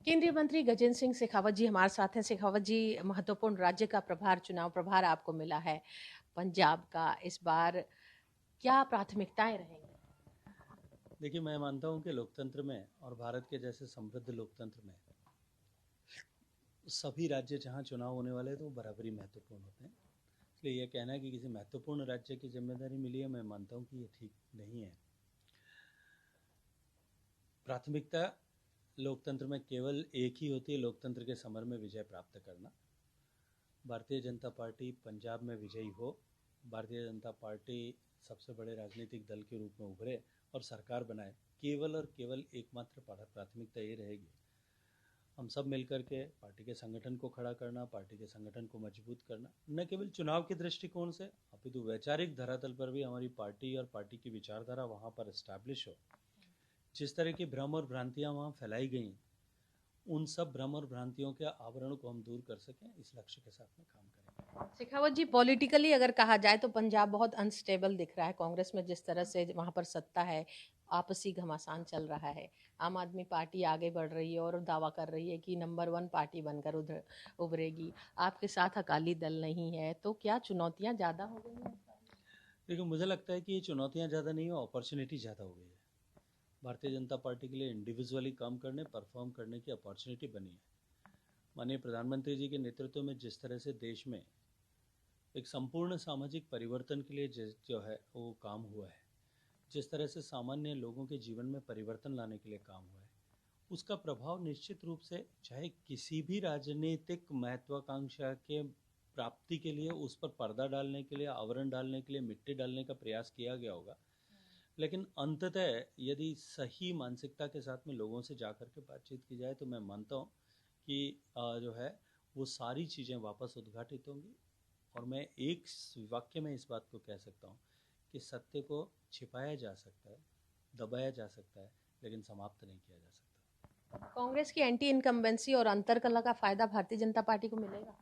केंद्रीय मंत्री गजेंद्र सिंह शेखावत जी हमारे साथ हैं। शेखावत जी, महत्वपूर्ण राज्य का प्रभार, चुनाव प्रभार आपको मिला है पंजाब का। इस बार क्या प्राथमिकताएं रहेंगी? देखिए, मैं मानता हूं कि लोकतंत्र में और भारत के जैसे समृद्ध लोकतंत्र में सभी राज्य जहां चुनाव होने वाले हैं तो वो बराबरी महत्वपूर्ण होते हैं। इसलिए यह कहना है कि किसी महत्वपूर्ण राज्य की जिम्मेदारी मिली है, मैं मानता हूं कि ये ठीक नहीं है। प्राथमिकता लोकतंत्र में केवल एक ही होती है, लोकतंत्र के समर में विजय प्राप्त करना। भारतीय जनता पार्टी पंजाब में विजयी हो, भारतीय जनता पार्टी सबसे बड़े राजनीतिक दल के रूप में उभरे और सरकार बनाए, केवल और केवल एकमात्र प्राथमिकता ये रहेगी। हम सब मिलकर के पार्टी के संगठन को खड़ा करना, पार्टी के संगठन को मजबूत करना, न केवल चुनाव के दृष्टिकोण से अपितु वैचारिक धरातल पर भी हमारी पार्टी और पार्टी की विचारधारा वहाँ पर एस्टैब्लिश हो। जिस तरह की भ्रम और भ्रांतियाँ वहाँ फैलाई गई, उन सब भ्रम और भ्रांतियों के आवरण को हम दूर कर सकें, इस लक्ष्य के साथ में काम करेंगे। शेखावत जी, पॉलिटिकली अगर कहा जाए तो पंजाब बहुत अनस्टेबल दिख रहा है। कांग्रेस में जिस तरह से वहां पर सत्ता है, आपसी घमासान चल रहा है। आम आदमी पार्टी आगे बढ़ रही है और दावा कर रही है कि नंबर 1 पार्टी बनकर उधर उभरेगी। आपके साथ अकाली दल नहीं है, तो क्या चुनौतियां ज्यादा हो गई हैं? देखिए, मुझे लगता है कि ये चुनौतियाँ ज़्यादा नहीं है, अपॉर्चुनिटी ज़्यादा हो गई है। भारतीय जनता पार्टी के लिए इंडिविजुअली काम करने, परफॉर्म करने की अपॉर्चुनिटी बनी है। माननीय प्रधानमंत्री जी के नेतृत्व में जिस तरह से देश में एक संपूर्ण सामाजिक परिवर्तन के लिए जो है वो काम हुआ है, जिस तरह से सामान्य लोगों के जीवन में परिवर्तन लाने के लिए काम हुआ है, उसका प्रभाव निश्चित रूप से चाहे किसी भी राजनीतिक महत्वाकांक्षा के प्राप्ति के लिए उस पर पर्दा डालने के लिए, आवरण डालने के लिए, मिट्टी डालने का प्रयास किया गया होगा, लेकिन अंततः यदि सही मानसिकता के साथ में लोगों से जा कर के बातचीत की जाए तो मैं मानता हूँ कि जो है वो सारी चीज़ें वापस उद्घाटित होंगी। और मैं एक वाक्य में इस बात को कह सकता हूँ कि सत्य को छिपाया जा सकता है, दबाया जा सकता है, लेकिन समाप्त नहीं किया जा सकता। कांग्रेस की एंटी इनकम्बेंसी और अंतरकलह का फायदा भारतीय जनता पार्टी को मिलेगा?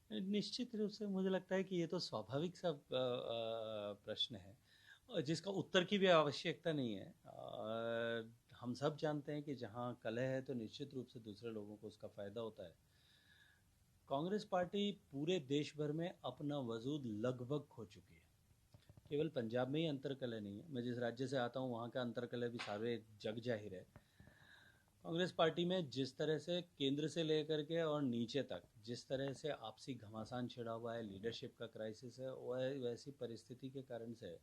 निश्चित रूप से मुझे लगता है कि ये तो स्वाभाविक सा प्रश्न है और जिसका उत्तर की भी आवश्यकता नहीं है। हम सब जानते हैं कि जहाँ कलह है तो निश्चित रूप से दूसरे लोगों को उसका फ़ायदा होता है। कांग्रेस पार्टी पूरे देश भर में अपना वजूद लगभग खो चुकी है। केवल पंजाब में ही अंतरकलह नहीं है, मैं जिस राज्य से आता हूँ वहाँ का अंतरकलह भी सारे जग जाहिर है। कांग्रेस पार्टी में जिस तरह से केंद्र से लेकर के और नीचे तक जिस तरह से आपसी घमासान छिड़ा हुआ है, लीडरशिप का क्राइसिस है, वह वैसी परिस्थिति के कारण से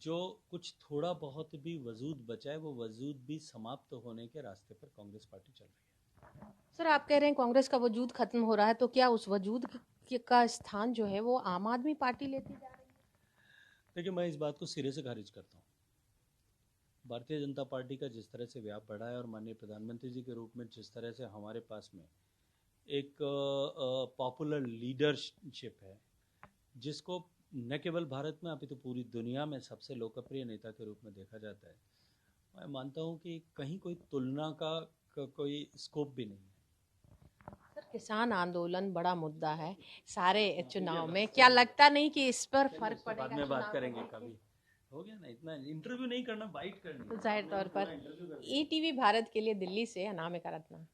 जो कुछ थोड़ा बहुत भी वजूद बचा है वो वजूद भी समाप्त होने के रास्ते पर कांग्रेस पार्टी चल रही है। सर, आप कह रहे हैं कांग्रेस का वजूद खत्म हो रहा है, तो क्या उस वजूद का स्थान जो है वो आम आदमी पार्टी लेती जा रही है? देखिए, मैं इस बात को सिरे से खारिज करता हूँ। भारतीय जनता पार्टी का जिस तरह से व्याप बढ़ा है और माननीय प्रधानमंत्री जी के रूप में जिस तरह से हमारे पास में एक पॉपुलर लीडरशिप है, जिसको न केवल भारत में अभी तो पूरी दुनिया में सबसे लोकप्रिय नेता के रूप में देखा जाता है, मैं मानता हूँ कि कहीं कोई तुलना का कोई स्कोप भी नहीं है। सर, किसान आंदोलन बड़ा मुद्दा है सारे चुनाव में। क्या लगता नहीं कि इस पर फर्क बाद पड़ेगा? में बात चुनाव करेंगे कभी। हो गया ना, इतना इंटरव्यू नहीं करना, बाइट करनी तो है। जाहिर आपने तौर तो पूरा पर इंटरव्यू कर दिया। ईटीवी भारत के लिए दिल्ली से अनामिका रत्ना।